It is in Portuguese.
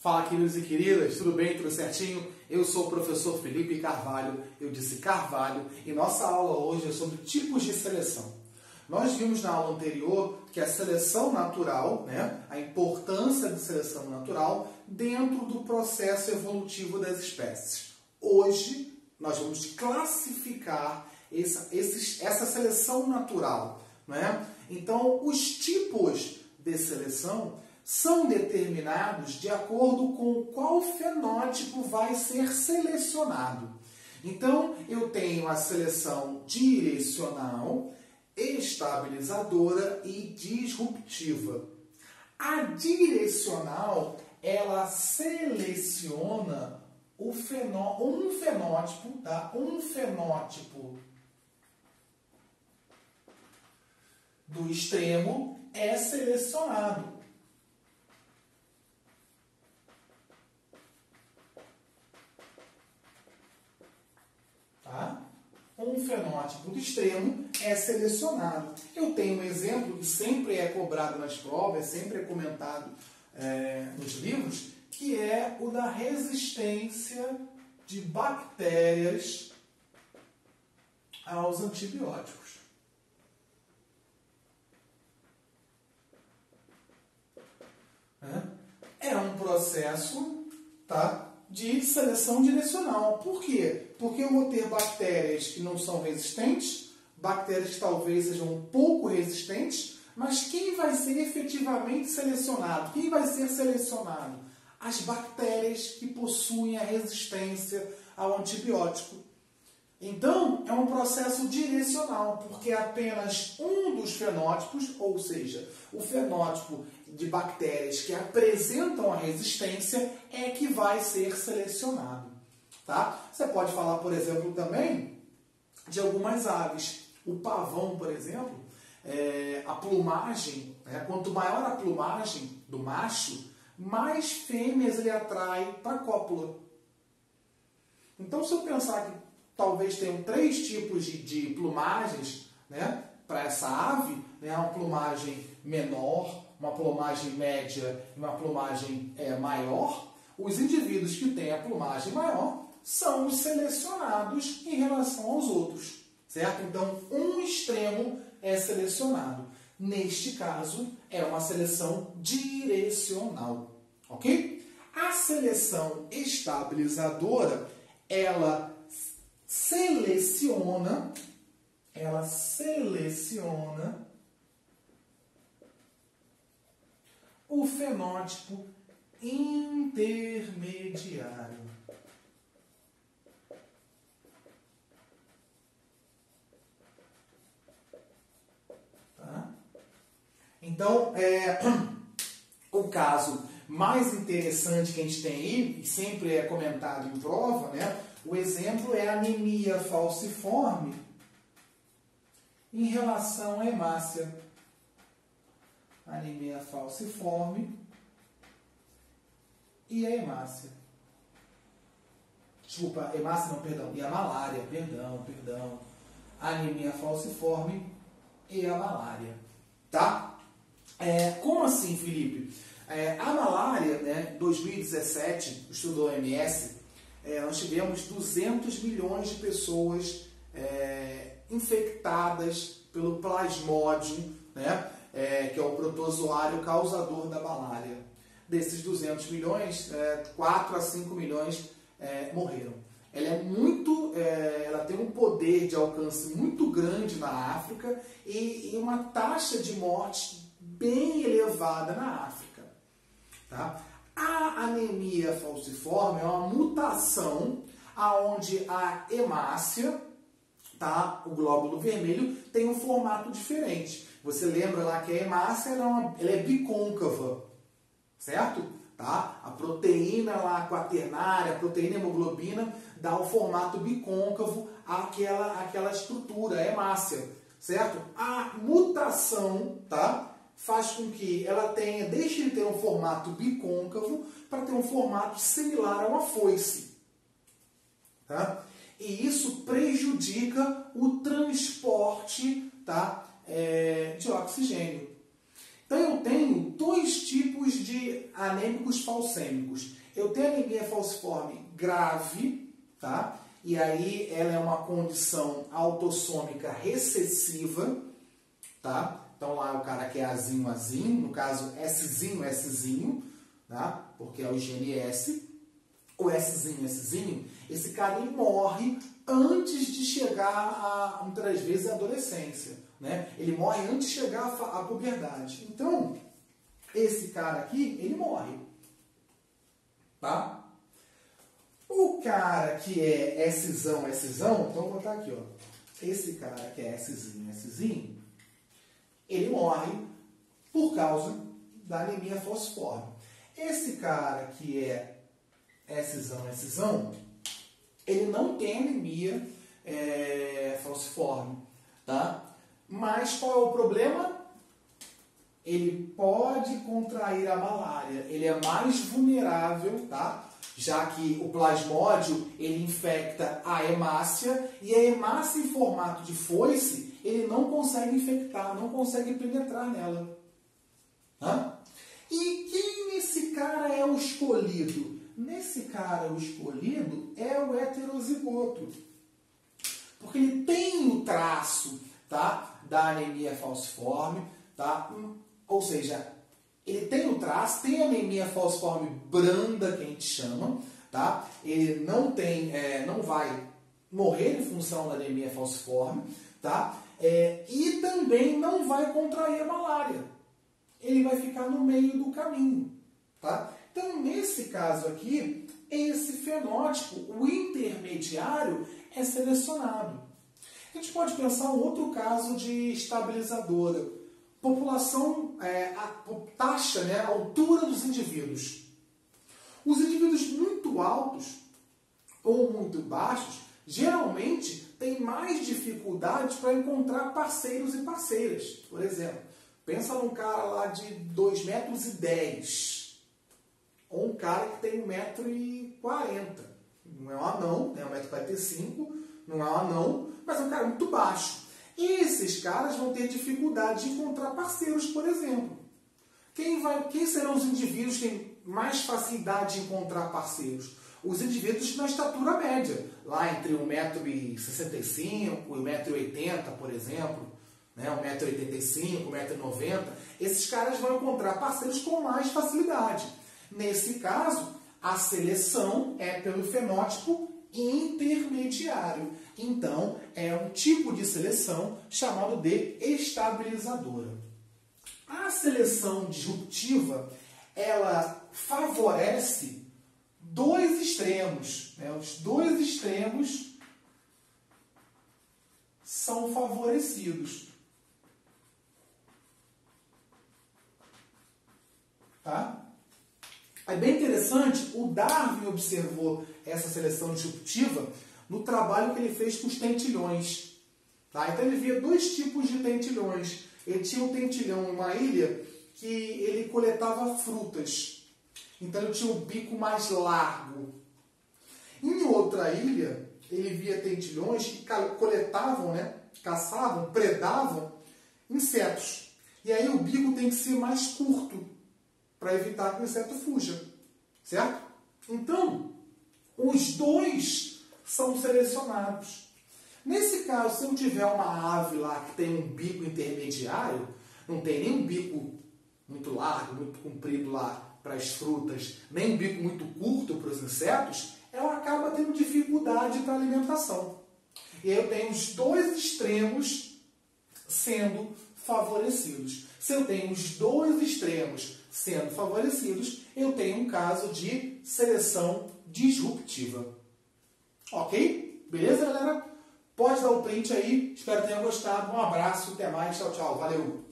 Fala, queridos e queridas, tudo bem? Tudo certinho? Eu sou o professor Felipe Carvalho, eu disse Carvalho, e nossa aula hoje é sobre tipos de seleção. Nós vimos na aula anterior que a seleção natural, a importância da seleção natural dentro do processo evolutivo das espécies. Hoje, nós vamos classificar essa seleção natural. Então, os tipos de seleção são determinados de acordo com qual fenótipo vai ser selecionado. Então, eu tenho a seleção direcional, estabilizadora e disruptiva. A direcional, ela seleciona um fenótipo do extremo é selecionado. Um fenótipo do extremo é selecionado. Eu tenho um exemplo que sempre é cobrado nas provas, sempre é comentado nos livros, que é o da resistência de bactérias aos antibióticos. É um processo, de seleção direcional. Por quê? Porque eu vou ter bactérias que não são resistentes, bactérias que talvez sejam um pouco resistentes, mas quem vai ser efetivamente selecionado? Quem vai ser selecionado? As bactérias que possuem a resistência ao antibiótico. Então, é um processo direcional, porque apenas um dos fenótipos, ou seja, o fenótipo de bactérias que apresentam a resistência, é que vai ser selecionado. Você pode falar, por exemplo, também de algumas aves. O pavão, por exemplo, a plumagem, quanto maior a plumagem do macho, mais fêmeas ele atrai para a cópula. Então, se eu pensar que talvez tenham 3 tipos de plumagens para essa ave, uma plumagem menor, uma plumagem média e uma plumagem maior, os indivíduos que têm a plumagem maior são os selecionados em relação aos outros, certo? Então, um extremo é selecionado. Neste caso, é uma seleção direcional, ok? A seleção estabilizadora, ela seleciona o fenótipo intermediário. Então, o caso mais interessante que a gente tem aí, e sempre é comentado em prova, o exemplo é a anemia falciforme em relação à hemácia. Anemia falciforme e a hemácia. Desculpa, hemácia não, perdão. E a malária, perdão. Anemia falciforme e a malária. Como assim, Felipe? A malária, em 2017, o estudo da OMS, nós tivemos 200 milhões de pessoas infectadas pelo plasmódio, que é o protozoário causador da malária. Desses 200 milhões, 4 a 5 milhões morreram. Ela tem um poder de alcance muito grande na África e uma taxa de morte bem elevada na África. A anemia falciforme é uma mutação onde a hemácia, o glóbulo vermelho, tem um formato diferente. Você lembra lá que a hemácia ela é bicôncava, certo? A proteína lá quaternária, a proteína hemoglobina, dá o formato bicôncavo àquela estrutura, a hemácia, certo? A mutação, faz com que ela deixe de ter um formato bicôncavo para ter um formato similar a uma foice. E isso prejudica o transporte de oxigênio. Então eu tenho dois tipos de anêmicos falcêmicos. Eu tenho anemia falciforme grave, tá? E aí ela é uma condição autossômica recessiva, tá? Então lá o cara que é Azinho, Azinho, no caso Szinho, Szinho, tá? Porque é o gene S. O Szinho, Szinho, esse cara ele morre antes de chegar, muitas vezes, à adolescência, né? Ele morre antes de chegar à puberdade. Então, esse cara aqui, ele morre, tá? O cara que é Szão, Szão, então vou botar aqui, ó. Esse cara que é Szinho, Szinho, ele morre por causa da anemia falciforme. Esse cara que é Szão, Szão, ele não tem anemia falciforme, tá? Mas qual é o problema? Ele pode contrair a malária, ele é mais vulnerável, tá? Já que o plasmódio, ele infecta a hemácia, e a hemácia em formato de foice, ele não consegue infectar, não consegue penetrar nela. Tá? E quem nesse cara é o escolhido? Nesse cara, o escolhido é o heterozigoto. Porque ele tem o traço, tá, da anemia falciforme, tá? Ou seja, ele tem o traço, tem anemia falciforme branda, que a gente chama, tá? Ele não tem, não vai morrer em função da anemia falciforme, tá? E também não vai contrair a malária. Ele vai ficar no meio do caminho, tá? Então, nesse caso aqui, esse fenótipo, o intermediário, é selecionado. A gente pode pensar um outro caso de estabilizadora. População, a taxa, né, a altura dos indivíduos. Os indivíduos muito altos ou muito baixos, geralmente, têm mais dificuldades para encontrar parceiros e parceiras. Por exemplo, pensa num cara lá de 2,10 metros. Ou um cara que tem 1,40 m. Não é um anão, né? 1,45 m, não é um anão, mas é um cara muito baixo. E esses caras vão ter dificuldade de encontrar parceiros, por exemplo. Quem serão os indivíduos que têm mais facilidade de encontrar parceiros? Os indivíduos na estatura média, lá entre 1,65 m e 1,80 m, por exemplo, né? 1,85 m, 1,90 m. Esses caras vão encontrar parceiros com mais facilidade. Nesse caso, a seleção é pelo fenótipo intermediário. Então, é um tipo de seleção chamado de estabilizadora. A seleção disruptiva, ela favorece dois extremos, né? Os dois extremos são favorecidos. Tá? É bem interessante, o Darwin observou essa seleção disruptiva no trabalho que ele fez com os tentilhões. Tá? Então ele via dois tipos de tentilhões. Ele tinha um tentilhão em uma ilha que ele coletava frutas. Então ele tinha um bico mais largo. Em outra ilha, ele via tentilhões que coletavam, né, caçavam, predavam insetos. E aí o bico tem que ser mais curto, para evitar que o inseto fuja, certo? Então, os dois são selecionados. Nesse caso, se eu tiver uma ave lá que tem um bico intermediário, não tem nem um bico muito largo, muito comprido lá para as frutas, nem um bico muito curto para os insetos, ela acaba tendo dificuldade para a alimentação. E aí eu tenho os dois extremos sendo favorecidos. Se eu tenho os dois extremos sendo favorecidos, eu tenho um caso de seleção disruptiva. Ok? Beleza, galera? Pode dar o print aí. Espero que tenham gostado. Um abraço, até mais. Tchau, tchau. Valeu!